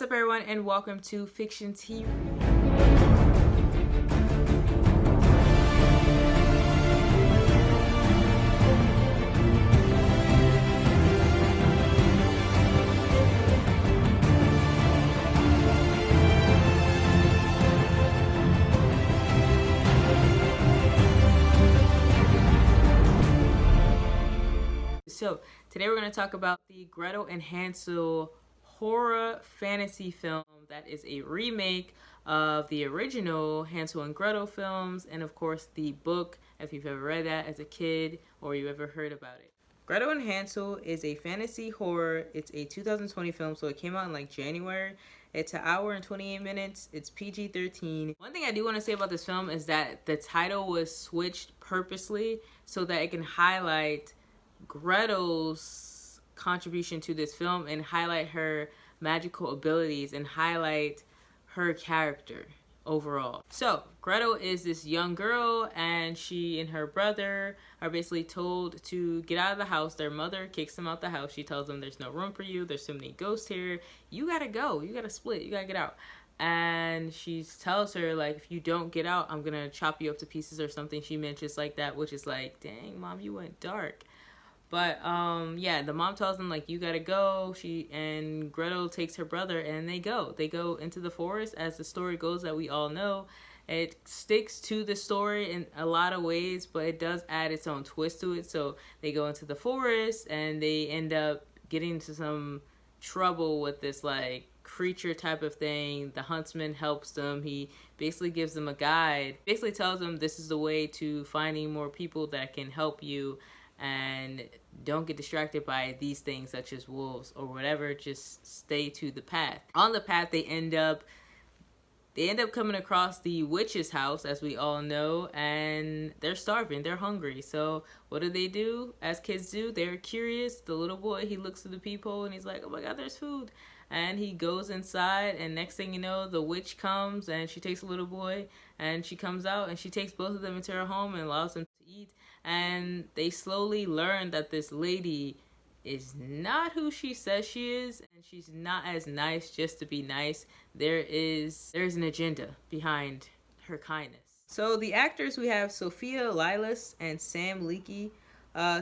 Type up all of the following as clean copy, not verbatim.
What's up, everyone, and welcome to Fiction TV. So today we're going to talk about the Gretel and Hansel horror fantasy film that is a remake of the original Hansel and Gretel films, and of course the book, if you've ever read that as a kid or you ever heard about it. Gretel and Hansel is a fantasy horror. It's a 2020 film, so it came out in like January. It's an hour and 28 minutes. It's PG-13. One thing I do want to say about this film is that the title was switched purposely so that it can highlight Gretel's contribution to this film and highlight her magical abilities and highlight her character overall. So Gretel is this young girl, and she and her brother are basically told to get out of the house. Their mother kicks them out the house. She tells them there's no room for you, there's so many ghosts here, you gotta go, you gotta split, you gotta get out. And she tells her, like, if you don't get out, I'm gonna chop you up to pieces or something. She mentions like that, which is like, dang mom, you went dark. But yeah, the mom tells them, like, you gotta go. And Gretel takes her brother, and they go into the forest. As the story goes, that we all know, it sticks to the story in a lot of ways, but it does add its own twist to it. So they go into the forest, and they end up getting into some trouble with this like creature type of thing. The huntsman helps them. He basically gives them a guide, basically tells them this is the way to finding more people that can help you, and don't get distracted by these things such as wolves or whatever. Just stay to the path. On the path, they end up coming across the witch's house, as we all know, and they're starving, they're hungry. So what do? As kids do, they're curious. The little boy, he looks through the peephole and he's like, oh my god, there's food. And he goes inside, and next thing you know, the witch comes and she takes the little boy, and she comes out and she takes both of them into her home and allows them to eat. And they slowly learn that this lady is not who she says she is, and she's not as nice just to be nice. There's an agenda behind her kindness. So the actors, we have Sophia Lilas and Sam Leakey.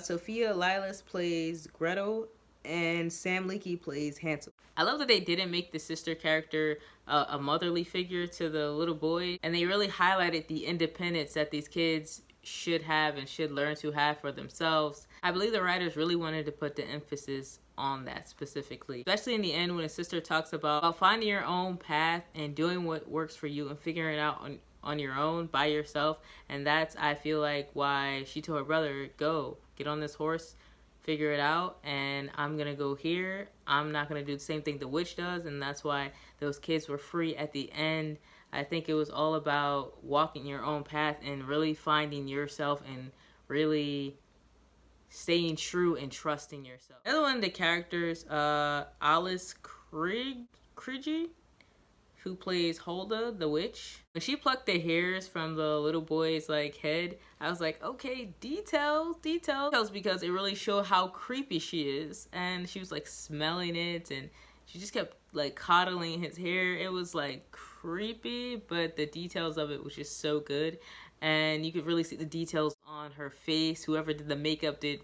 Sophia Lilas plays Gretel, and Sam Leakey plays Hansel. I love that they didn't make the sister character a motherly figure to the little boy, and they really highlighted the independence that these kids should have and should learn to have for themselves. I believe the writers really wanted to put the emphasis on that specifically, especially in the end when a sister talks about finding your own path and doing what works for you and figuring it out on your own by yourself. And that's, I feel like, why she told her brother, go get on this horse, figure it out, and I'm gonna go here. I'm not gonna do the same thing the witch does. And that's why those kids were free at the end. I think it was all about walking your own path and really finding yourself and really staying true and trusting yourself. Another one of the characters, Alice Krige, who plays Hulda, the witch. When she plucked the hairs from the little boy's like head, I was like, okay, details, because it really showed how creepy she is. And she was like smelling it, and she just kept like coddling his hair. It was like creepy, but the details of it was just so good. And you could really see the details on her face. Whoever did the makeup did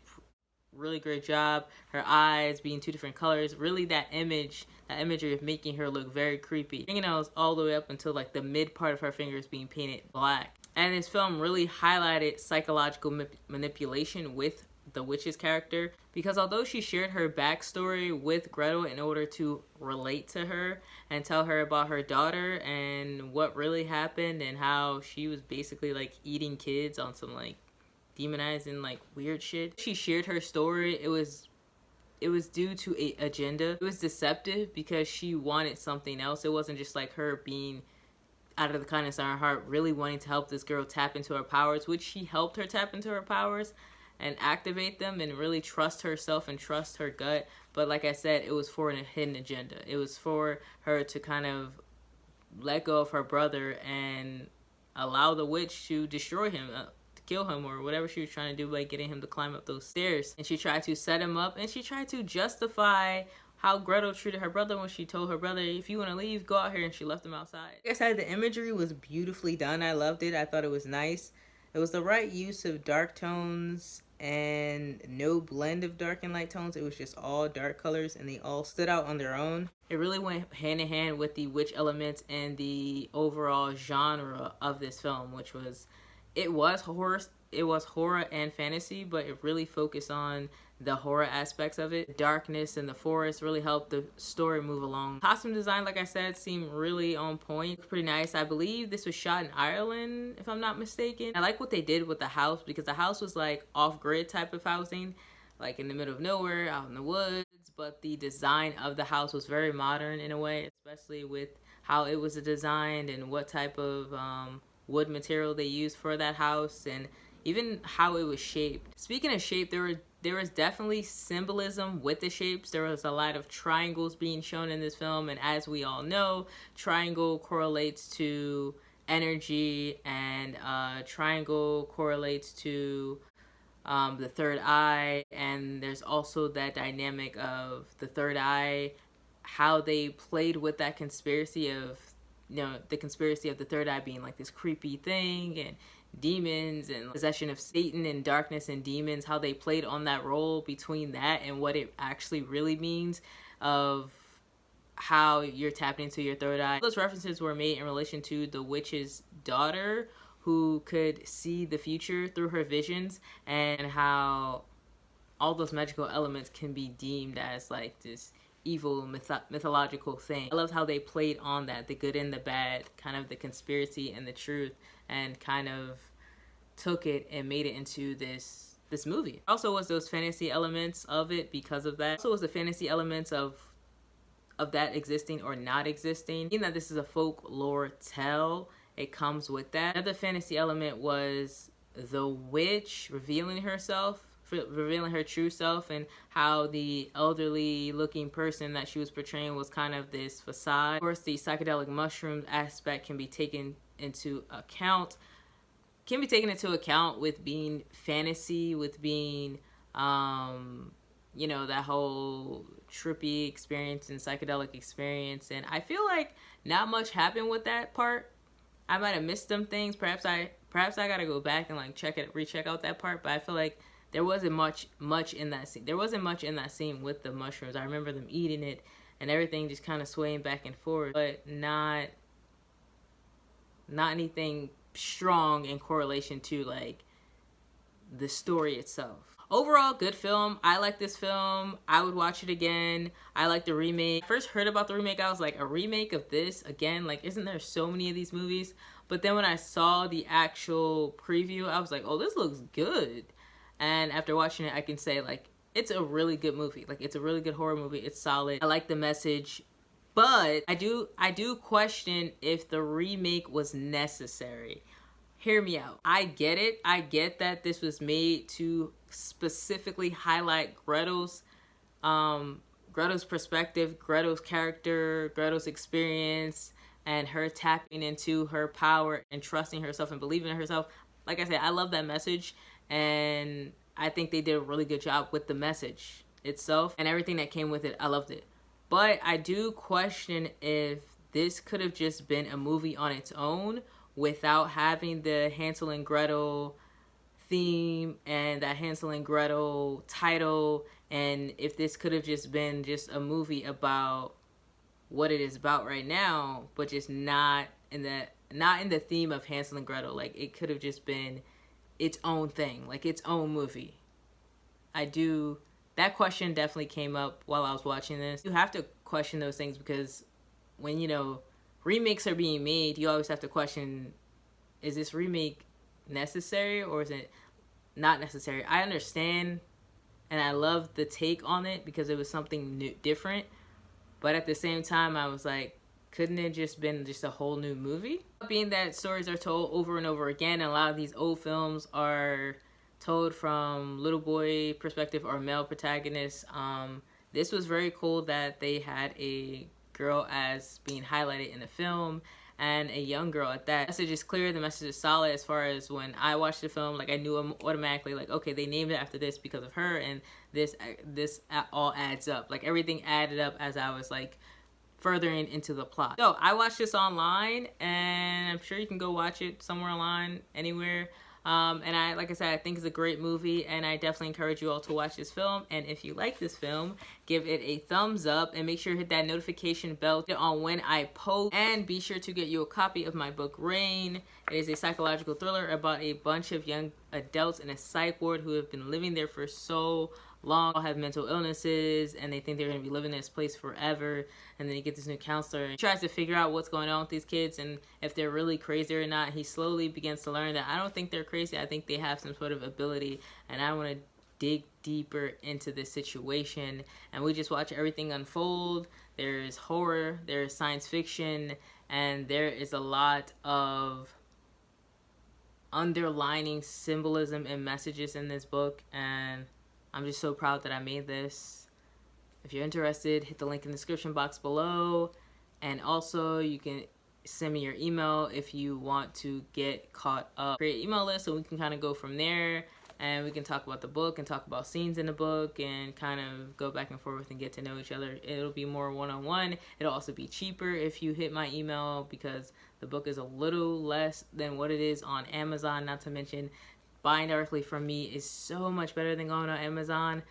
really great job. Her eyes being two different colors, really that imagery of making her look very creepy. Fingernails all the way up until like the mid part of her fingers being painted black. And this film really highlighted psychological manipulation with the witch's character, because although she shared her backstory with Gretel in order to relate to her and tell her about her daughter and what really happened and how she was basically like eating kids on some like demonizing like weird shit, she shared her story. It was due to a agenda. It was deceptive because she wanted something else. It wasn't just like her being out of the kindness of her heart really wanting to help this girl tap into her powers, which she helped her tap into her powers and activate them and really trust herself and trust her gut. But like I said, it was for a hidden agenda. It was for her to kind of let go of her brother and allow the witch to destroy him, to kill him, or whatever she was trying to do by getting him to climb up those stairs. And she tried to set him up, and she tried to justify how Gretel treated her brother when she told her brother, if you want to leave, go out here, and she left him outside. Like I said, the imagery was beautifully done. I loved it. I thought it was nice. It was the right use of dark tones and no blend of dark and light tones. It was just all dark colors, and they all stood out on their own. It really went hand in hand with the witch elements and the overall genre of this film, which was, it was horror and fantasy, but it really focused on the horror aspects of it. The darkness and the forest really helped the story move along. Costume design, like I said, seemed really on point. Pretty nice. I believe this was shot in Ireland, if I'm not mistaken. I like what they did with the house, because the house was like off-grid type of housing, like in the middle of nowhere, out in the woods. But the design of the house was very modern in a way, especially with how it was designed and what type of wood material they used for that house, and even how it was shaped. Speaking of shape, there was definitely symbolism with the shapes. There was a lot of triangles being shown in this film, and as we all know, triangle correlates to energy, and triangle correlates to the third eye. And there's also that dynamic of the third eye, how they played with that conspiracy of, the conspiracy of the third eye being like this creepy thing, and demons and possession of Satan and darkness and demons, how they played on that role between that and what it actually really means of how you're tapping into your third eye. Those references were made in relation to the witch's daughter, who could see the future through her visions, and how all those magical elements can be deemed as like this evil mythological thing. I loved how they played on that, the good and the bad, kind of the conspiracy and the truth, and kind of took it and made it into this movie. Also was those fantasy elements of it because of that. Also was the fantasy elements of that existing or not existing. Even that this is a folklore tale, it comes with that. Another fantasy element was the witch revealing herself, revealing her true self, and how the elderly looking person that she was portraying was kind of this facade. Of course, the psychedelic mushrooms aspect can be taken into account with being fantasy, with being that whole trippy experience and psychedelic experience. And I feel like not much happened with that part. I might have missed some things. Perhaps I gotta go back and like recheck out that part, but I feel like there wasn't much in that scene. There wasn't much in that scene with the mushrooms. I remember them eating it and everything just kind of swaying back and forth, but not anything strong in correlation to like the story itself. Overall, good film. I like this film. I would watch it again. I like the remake. I first heard about the remake, I was like, a remake of this again? Like, isn't there so many of these movies? But then when I saw the actual preview, I was like, oh, this looks good. And after watching it, I can say like, it's a really good movie. Like, it's a really good horror movie. It's solid. I like the message, but I do question if the remake was necessary. Hear me out. I get it. I get that this was made to specifically highlight Gretel's perspective, Gretel's character, Gretel's experience, and her tapping into her power and trusting herself and believing in herself. Like I said, I love that message, and I think they did a really good job with the message itself and everything that came with it. I loved it. But I do question if this could have just been a movie on its own without having the Hansel and Gretel theme and that Hansel and Gretel title, and if this could have just been just a movie about what it is about right now, but just not in the theme of Hansel and Gretel. Like, it could have just been its own thing, like its own movie. That question definitely came up while I was watching this. You have to question those things, because when remakes are being made, you always have to question, is this remake necessary or is it not necessary? I understand and I love the take on it because it was something new, different, but at the same time I was like, couldn't it just been just a whole new movie? Being that stories are told over and over again, and a lot of these old films are told from little boy perspective or male protagonists, this was very cool that they had a girl as being highlighted in the film, and a young girl at that. The message is clear, the message is solid. As far as when I watched the film, like I knew automatically, like, okay, they named it after this because of her, and this all adds up. Like everything added up as I was like furthering into the plot. So I watched this online, and I'm sure you can go watch it somewhere online, anywhere. And like I said, I think it's a great movie, and I definitely encourage you all to watch this film. And if you like this film, give it a thumbs up, and make sure to hit that notification bell on when I post. And be sure to get you a copy of my book, Rain. It is a psychological thriller about a bunch of young adults in a psych ward who have been living there for so long, all have mental illnesses, and they think they're going to be living in this place forever. And then you get this new counselor, and he tries to figure out what's going on with these kids and if they're really crazy or not. He slowly begins to learn that I don't think they're crazy. I think they have some sort of ability, and I want to dig deeper into this situation. And we just watch everything unfold. There's horror, there's science fiction, and there is a lot of underlining symbolism and messages in this book, and I'm just so proud that I made this. If you're interested, hit the link in the description box below, and also you can send me your email if you want to get caught up. Create an email list, so we can kind of go from there, and we can talk about the book and talk about scenes in the book and kind of go back and forth and get to know each other. It'll be more one-on-one. It'll also be cheaper if you hit my email, because the book is a little less than what it is on Amazon. Not to mention, buying directly from me is so much better than going on Amazon.